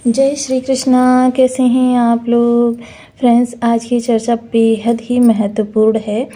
जय श्री कृष्णा। कैसे हैं आप लोग फ्रेंड्स। आज की चर्चा बेहद ही महत्वपूर्ण है।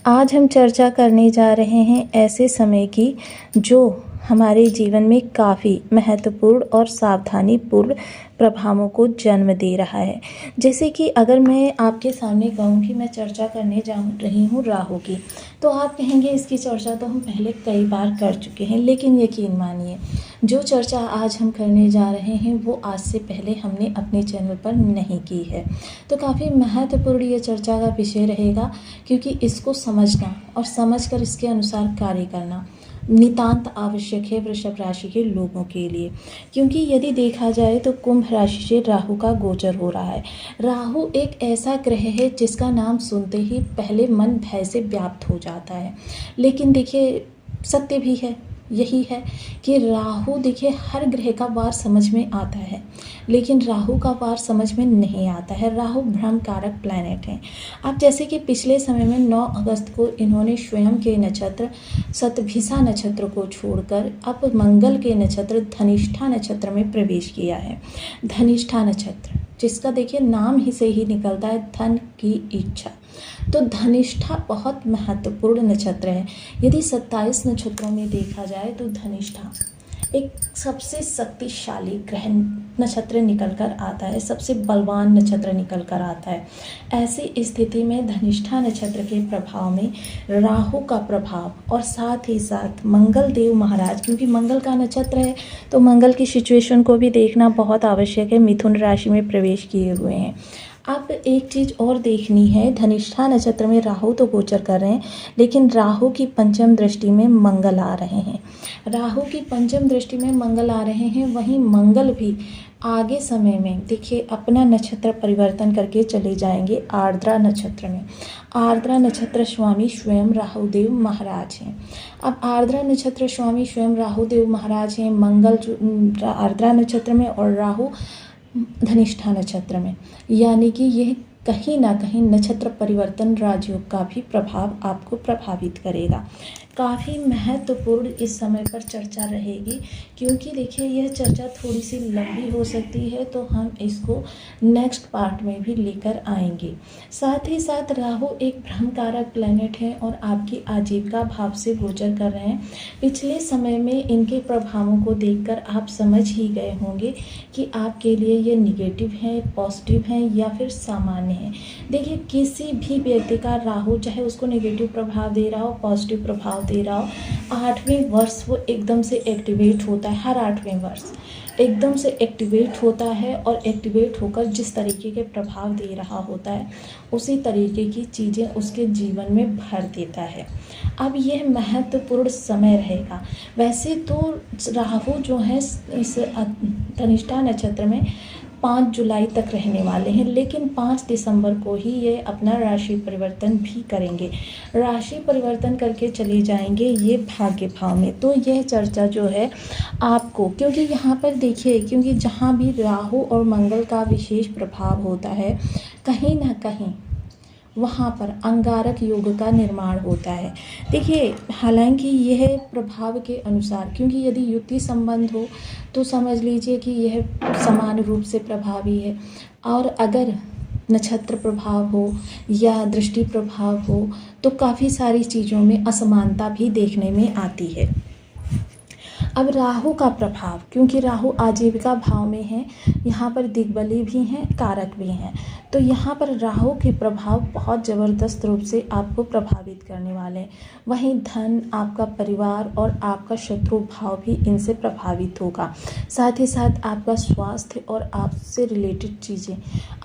आज हम चर्चा करने जा रहे हैं ऐसे समय की जो हमारे जीवन में काफ़ी महत्वपूर्ण और सावधानीपूर्ण प्रभावों को जन्म दे रहा है। जैसे कि अगर मैं आपके सामने कहूँ कि मैं चर्चा करने जा रही हूँ राहु की, तो आप कहेंगे इसकी चर्चा तो हम पहले कई बार कर चुके हैं, लेकिन यकीन मानिए जो चर्चा आज हम करने जा रहे हैं वो आज से पहले हमने अपने चैनल पर नहीं की है। तो काफ़ी महत्वपूर्ण ये चर्चा का विषय रहेगा, क्योंकि इसको समझना और समझकर इसके अनुसार कार्य करना नितांत आवश्यक है वृषभ राशि के लोगों के लिए। क्योंकि यदि देखा जाए तो कुंभ राशि से राहु का गोचर हो रहा है। राहु एक ऐसा ग्रह है जिसका नाम सुनते ही पहले मन भय से व्याप्त हो जाता है, लेकिन देखिए सत्य भी है, यही है कि राहु देखिए हर ग्रह का वार समझ में आता है, लेकिन राहु का वार समझ में नहीं आता है। राहु भ्रम कारक प्लैनेट है। अब जैसे कि पिछले समय में 9 अगस्त को इन्होंने स्वयं के नक्षत्र शतभिषा नक्षत्र को छोड़कर अब मंगल के नक्षत्र धनिष्ठा नक्षत्र में प्रवेश किया है। धनिष्ठा नक्षत्र जिसका देखिए नाम ही से ही निकलता है धन की इच्छा, तो धनिष्ठा बहुत महत्वपूर्ण नक्षत्र है। यदि 27 नक्षत्रों में देखा जाए तो धनिष्ठा एक सबसे शक्तिशाली ग्रह नक्षत्र निकल कर आता है, सबसे बलवान नक्षत्र निकल कर आता है। ऐसी स्थिति में धनिष्ठा नक्षत्र के प्रभाव में राहु का प्रभाव और साथ ही साथ मंगल देव महाराज, क्योंकि मंगल का नक्षत्र है तो मंगल की सिचुएशन को भी देखना बहुत आवश्यक है। मिथुन राशि में प्रवेश किए हुए हैं। अब एक चीज़ और देखनी है, धनिष्ठा नक्षत्र में राहु तो गोचर कर रहे हैं, लेकिन राहु की पंचम दृष्टि में मंगल आ रहे हैं। राहु की पंचम दृष्टि में मंगल आ रहे हैं, वहीं मंगल भी आगे समय में देखिए अपना नक्षत्र परिवर्तन करके चले जाएंगे आर्द्रा नक्षत्र में। आर्द्रा नक्षत्र स्वामी स्वयं राहुदेव महाराज हैं। अब आर्द्रा नक्षत्र स्वामी स्वयं राहुदेव महाराज हैं। मंगल आर्द्रा नक्षत्र में और राहु धनिष्ठा नक्षत्र में, यानी कि यह कहीं ना कहीं नक्षत्र परिवर्तन राजयोग का भी प्रभाव आपको प्रभावित करेगा। काफ़ी महत्वपूर्ण इस समय पर चर्चा रहेगी, क्योंकि देखिए यह चर्चा थोड़ी सी लंबी हो सकती है, तो हम इसको नेक्स्ट पार्ट में भी लेकर आएंगे। साथ ही साथ राहु एक भ्रमकारक प्लैनेट है और आपकी आजीविका भाव से गोचर कर रहे हैं। पिछले समय में इनके प्रभावों को देखकर आप समझ ही गए होंगे कि आपके लिए ये निगेटिव है, पॉजिटिव है या फिर सामान्य है। देखिए किसी भी व्यक्ति का राहु चाहे उसको नेगेटिव प्रभाव दे रहा हो, पॉजिटिव प्रभाव दे रहा हो, 8वें वर्ष वो एकदम से एक्टिवेट होता है। हर 8वें वर्ष एकदम से एक्टिवेट होता है और एक्टिवेट होकर जिस तरीके के प्रभाव दे रहा होता है उसी तरीके की चीज़ें उसके जीवन में भर देता है। अब यह महत्वपूर्ण समय रहेगा। वैसे तो राहु जो है इस धनिष्ठा नक्षत्र में 5 जुलाई तक रहने वाले हैं, लेकिन 5 दिसंबर को ही ये अपना राशि परिवर्तन भी करेंगे। राशि परिवर्तन करके चले जाएंगे ये भाग्य भाव में। तो यह चर्चा जो है आपको, क्योंकि यहाँ पर देखिए, क्योंकि जहाँ भी राहु और मंगल का विशेष प्रभाव होता है कहीं ना कहीं वहाँ पर अंगारक योग का निर्माण होता है। देखिए हालांकि यह प्रभाव के अनुसार, क्योंकि यदि युति संबंध हो तो समझ लीजिए कि यह समान रूप से प्रभावी है, और अगर नक्षत्र प्रभाव हो या दृष्टि प्रभाव हो तो काफ़ी सारी चीज़ों में असमानता भी देखने में आती है। अब राहु का प्रभाव, क्योंकि राहु आजीविका भाव में है, यहाँ पर दिग्बली भी हैं, कारक भी हैं, तो यहाँ पर राहु के प्रभाव बहुत ज़बरदस्त रूप से आपको प्रभावित करने वाले हैं। वहीं धन, आपका परिवार और आपका शत्रु भाव भी इनसे प्रभावित होगा। साथ ही साथ आपका स्वास्थ्य और आपसे रिलेटेड चीज़ें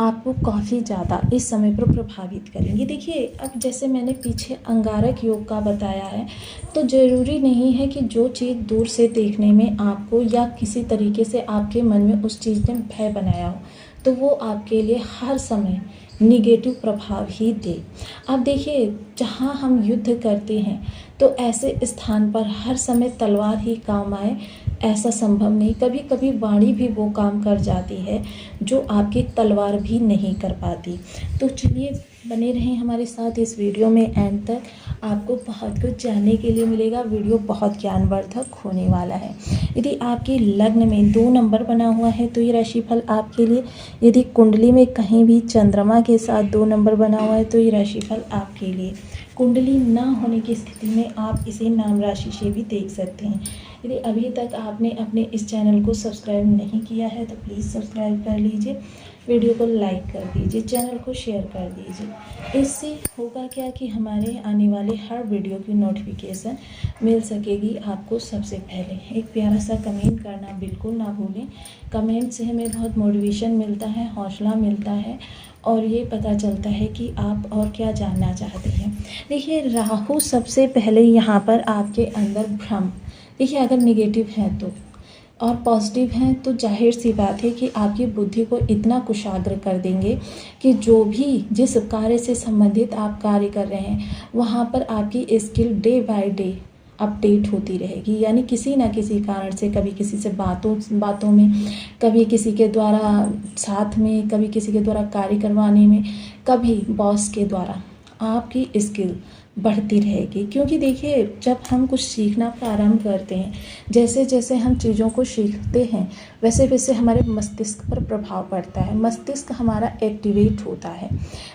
आपको काफ़ी ज़्यादा इस समय पर प्रभावित करेंगी। देखिए अब जैसे मैंने पीछे अंगारक योग का बताया है, तो ज़रूरी नहीं है कि जो चीज़ दूर से देखने में आपको या किसी तरीके से आपके मन में उस चीज़ ने भय बनाया हो तो वो आपके लिए हर समय निगेटिव प्रभाव ही दे। अब देखिए जहाँ हम युद्ध करते हैं तो ऐसे स्थान पर हर समय तलवार ही काम आए ऐसा संभव नहीं। कभी कभी वाणी भी वो काम कर जाती है जो आपकी तलवार भी नहीं कर पाती। तो चलिए बने रहें हमारे साथ इस वीडियो में एंड तक, आपको बहुत कुछ जानने के लिए मिलेगा। वीडियो बहुत ज्ञानवर्धक होने वाला है। यदि आपके लग्न में 2 नंबर बना हुआ है तो ये राशिफल आपके लिए। यदि कुंडली में कहीं भी चंद्रमा के साथ 2 नंबर बना हुआ है तो ये राशिफल आपके लिए। कुंडली ना होने की स्थिति में आप इसे नाम राशि से भी देख सकते हैं। यदि अभी तक आपने अपने इस चैनल को सब्सक्राइब नहीं किया है तो प्लीज़ सब्सक्राइब कर लीजिए, वीडियो को लाइक कर दीजिए, चैनल को शेयर कर दीजिए। इससे होगा क्या कि हमारे आने वाले हर वीडियो की नोटिफिकेशन मिल सकेगी आपको सबसे पहले। एक प्यारा सा कमेंट करना बिल्कुल ना भूलें। कमेंट से हमें बहुत मोटिवेशन मिलता है, हौसला मिलता है और ये पता चलता है कि आप और क्या जानना चाहते हैं। देखिए, राहु सबसे पहले यहाँ पर आपके अंदर भ्रम, देखिए अगर नेगेटिव है तो, और पॉजिटिव हैं तो जाहिर सी बात है कि आपकी बुद्धि को इतना कुशाग्र कर देंगे कि जो भी जिस कार्य से संबंधित आप कार्य कर रहे हैं वहाँ पर आपकी skill day by day update होती रहेगी। यानी किसी ना किसी कारण से, कभी किसी से बातों में, कभी किसी के द्वारा साथ में, कभी किसी के द्वारा कार्य करवाने में, कभी बॉस के द्वारा आपकी स्किल बढ़ती रहेगी। क्योंकि देखिए, जब हम कुछ सीखना प्रारंभ करते हैं, जैसे जैसे हम चीज़ों को सीखते हैं वैसे वैसे हमारे मस्तिष्क पर प्रभाव पड़ता है। मस्तिष्क हमारा एक्टिवेट होता है।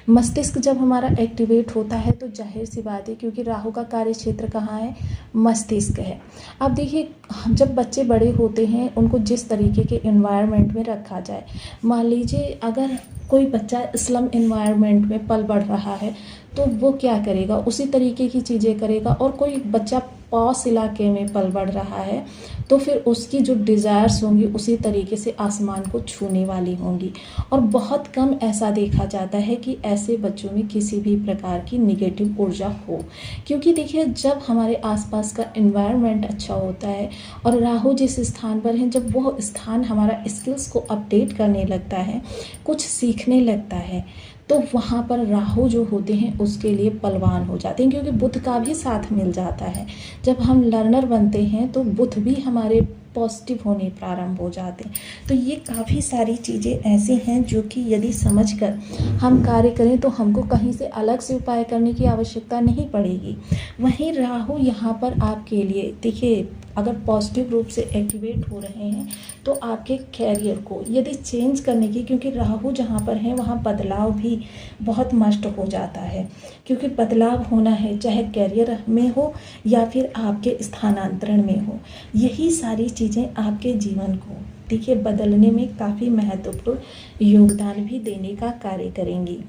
मस्तिष्क जब हमारा एक्टिवेट होता है तो जाहिर सी बात है, क्योंकि राहु का कार्य क्षेत्र कहाँ है, मस्तिष्क है। अब देखिए, जब बच्चे बड़े होते हैं उनको जिस तरीके के एनवायरनमेंट में रखा जाए, मान लीजिए अगर कोई बच्चा स्लम एनवायरनमेंट में पल बढ़ रहा है तो वो क्या करेगा, उसी तरीके की चीज़ें करेगा। और कोई बच्चा पॉश इलाके में पल बढ़ रहा है तो फिर उसकी जो डिज़ायर्स होंगी उसी तरीके से आसमान को छूने वाली होंगी। और बहुत कम ऐसा देखा जाता है कि ऐसे बच्चों में किसी भी प्रकार की निगेटिव ऊर्जा हो। क्योंकि देखिए, जब हमारे आसपास का एनवायरनमेंट अच्छा होता है और राहु जिस स्थान पर है, जब वो स्थान हमारा स्किल्स को अपडेट करने लगता है, कुछ सीखने लगता है, तो वहाँ पर राहु जो होते हैं उसके लिए बलवान हो जाते हैं। क्योंकि बुध का भी साथ मिल जाता है। जब हम लर्नर बनते हैं तो बुध भी हमारे पॉजिटिव होने प्रारंभ हो जाते हैं। तो ये काफ़ी सारी चीज़ें ऐसी हैं जो कि यदि समझकर हम कार्य करें तो हमको कहीं से अलग से उपाय करने की आवश्यकता नहीं पड़ेगी। वहीं राहु यहाँ पर आपके लिए, देखिए अगर पॉजिटिव रूप से एक्टिवेट हो रहे हैं तो आपके कैरियर को यदि चेंज करने की, क्योंकि राहु जहाँ पर है वहाँ बदलाव भी बहुत मस्ट हो जाता है। क्योंकि बदलाव होना है, चाहे कैरियर में हो या फिर आपके स्थानांतरण में हो, यही सारी चीज़ें आपके जीवन को देखिए बदलने में काफ़ी महत्वपूर्ण योगदान भी देने का कार्य करेंगी।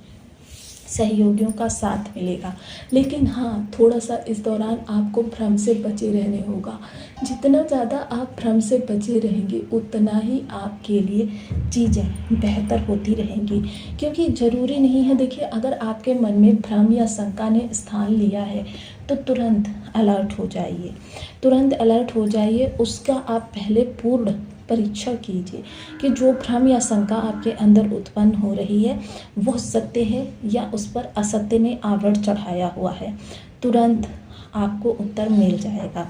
सहयोगियों का साथ मिलेगा। लेकिन हाँ, थोड़ा सा इस दौरान आपको भ्रम से बचे रहने होगा। जितना ज़्यादा आप भ्रम से बचे रहेंगे उतना ही आपके लिए चीज़ें बेहतर होती रहेंगी। क्योंकि ज़रूरी नहीं है, देखिए अगर आपके मन में भ्रम या शंका ने स्थान लिया है तो तुरंत अलर्ट हो जाइए, तुरंत अलर्ट हो जाइए। उसका आप पहले पूर्ण परीक्षण कीजिए कि जो भ्रम या शंका आपके अंदर उत्पन्न हो रही है वो सत्य है या उस पर असत्य ने आवरण चढ़ाया हुआ है। तुरंत आपको उत्तर मिल जाएगा।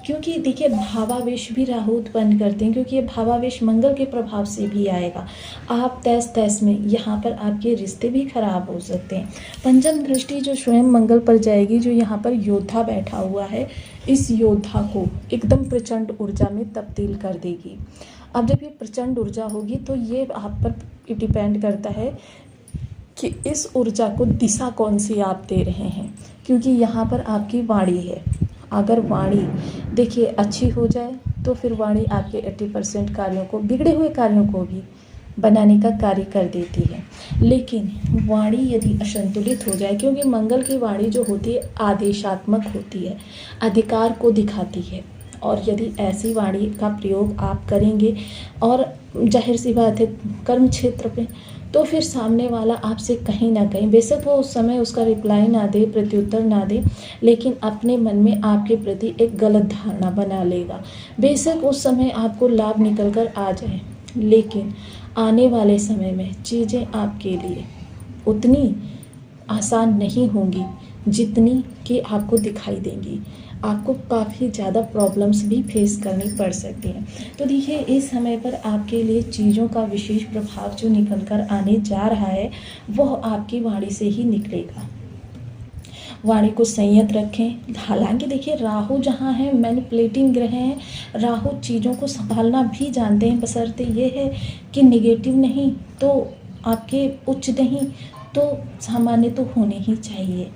क्योंकि देखिए, भावावेश भी राहु उत्पन्न करते हैं, क्योंकि ये भावावेश मंगल के प्रभाव से भी आएगा। आप तैस तैस में यहाँ पर आपके रिश्ते भी खराब हो सकते हैं। पंचम दृष्टि जो स्वयं मंगल पर जाएगी, जो यहाँ पर योद्धा बैठा हुआ है, इस योद्धा को एकदम प्रचंड ऊर्जा में तब्दील कर देगी। अब जब ये प्रचंड ऊर्जा होगी तो ये आप पर डिपेंड करता है कि इस ऊर्जा को दिशा कौन सी आप दे रहे हैं। क्योंकि यहाँ पर आपकी वाणी है। अगर वाणी देखिए अच्छी हो जाए तो फिर वाणी आपके 80% कार्यों को, बिगड़े हुए कार्यों को भी बनाने का कार्य कर देती है। लेकिन वाणी यदि असंतुलित हो जाए, क्योंकि मंगल की वाणी जो होती है आदेशात्मक होती है, अधिकार को दिखाती है, और यदि ऐसी वाणी का प्रयोग आप करेंगे और जाहिर सी बात है कर्म क्षेत्र पे, तो फिर सामने वाला आपसे कहीं ना कहीं, बेशक वो उस समय उसका रिप्लाई ना दे, प्रत्युत्तर ना दे, लेकिन अपने मन में आपके प्रति एक गलत धारणा बना लेगा। बेशक उस समय आपको लाभ निकल कर आ जाए, लेकिन आने वाले समय में चीज़ें आपके लिए उतनी आसान नहीं होंगी जितनी कि आपको दिखाई देंगी। आपको काफ़ी ज़्यादा प्रॉब्लम्स भी फेस करनी पड़ सकती हैं। तो देखिए, इस समय पर आपके लिए चीज़ों का विशेष प्रभाव जो निकल कर आने जा रहा है, वह आपकी वाणी से ही निकलेगा। वाणी को संयत रखें। हालांकि देखिए, राहु जहाँ है मैनिपुलेटिंग ग्रह हैं, राहु चीज़ों को संभालना भी जानते हैं, बशर्ते ये है कि निगेटिव नहीं तो आपके उच्च नहीं तो सामान्य तो होने ही चाहिए।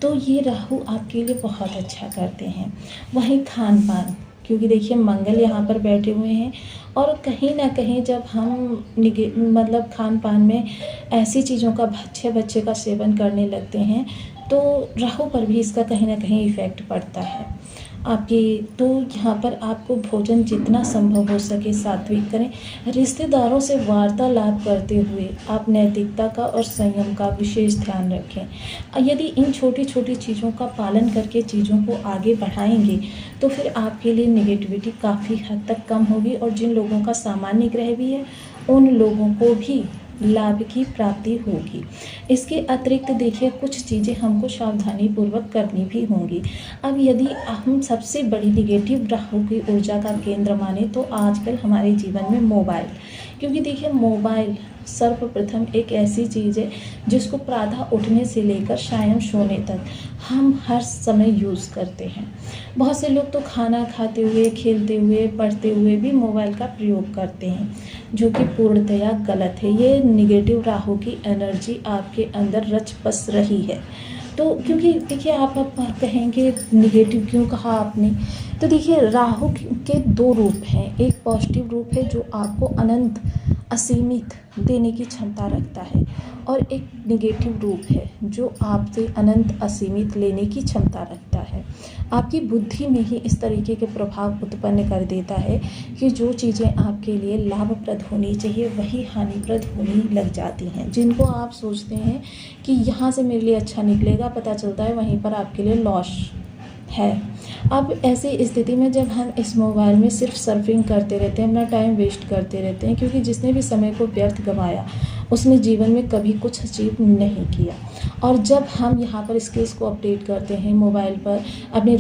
तो ये राहु आपके लिए बहुत अच्छा करते हैं। वहीं खान पान, क्योंकि देखिए मंगल यहाँ पर बैठे हुए हैं और कहीं ना कहीं जब हम मतलब खान पान में ऐसी चीज़ों का बच्चे का सेवन करने लगते हैं तो राहु पर भी इसका कहीं ना कहीं इफ़ेक्ट पड़ता है आपकी। तो यहाँ पर आपको भोजन जितना संभव हो सके सात्विक करें। रिश्तेदारों से वार्तालाप करते हुए आप नैतिकता का और संयम का विशेष ध्यान रखें। यदि इन छोटी छोटी चीज़ों का पालन करके चीज़ों को आगे बढ़ाएंगे तो फिर आपके लिए नेगेटिविटी काफ़ी हद तक कम होगी और जिन लोगों का सामान्य ग्रह भी है उन लोगों को भी लाभ की प्राप्ति होगी। इसके अतिरिक्त देखिए, कुछ चीज़ें हमको सावधानी पूर्वक करनी भी होंगी। अब यदि हम सबसे बड़ी निगेटिव राहु की ऊर्जा का केंद्र माने तो आजकल हमारे जीवन में मोबाइल, क्योंकि देखिए मोबाइल सर्वप्रथम एक ऐसी चीज़ है जिसको प्रातः उठने से लेकर शाम सोने तक हम हर समय यूज़ करते हैं। बहुत से लोग तो खाना खाते हुए, खेलते हुए, पढ़ते हुए भी मोबाइल का प्रयोग करते हैं, जो कि पूर्णतया गलत है। ये निगेटिव राहु की एनर्जी आपके अंदर रच बस रही है। तो क्योंकि देखिए, आप कहेंगे निगेटिव क्यों कहा आपने, तो देखिए राहु के दो रूप हैं। एक पॉजिटिव रूप है जो आपको अनंत असीमित देने की क्षमता रखता है और एक निगेटिव रूप है जो आपसे अनंत असीमित लेने की क्षमता रखता है। आपकी बुद्धि में ही इस तरीके के प्रभाव उत्पन्न कर देता है कि जो चीज़ें आपके लिए लाभप्रद होनी चाहिए वही हानिप्रद होने लग जाती हैं। जिनको आप सोचते हैं कि यहाँ से मेरे लिए अच्छा निकलेगा, पता चलता है वहीं पर आपके लिए लॉस है। अब ऐसी स्थिति में जब हम इस मोबाइल में सिर्फ सर्फिंग करते रहते हैं, अपना टाइम वेस्ट करते रहते हैं, क्योंकि जिसने भी समय को व्यर्थ गंवाया उसने जीवन में कभी कुछ अचीव नहीं किया। और जब हम यहाँ पर स्किल्स को अपडेट करते हैं मोबाइल पर, अपने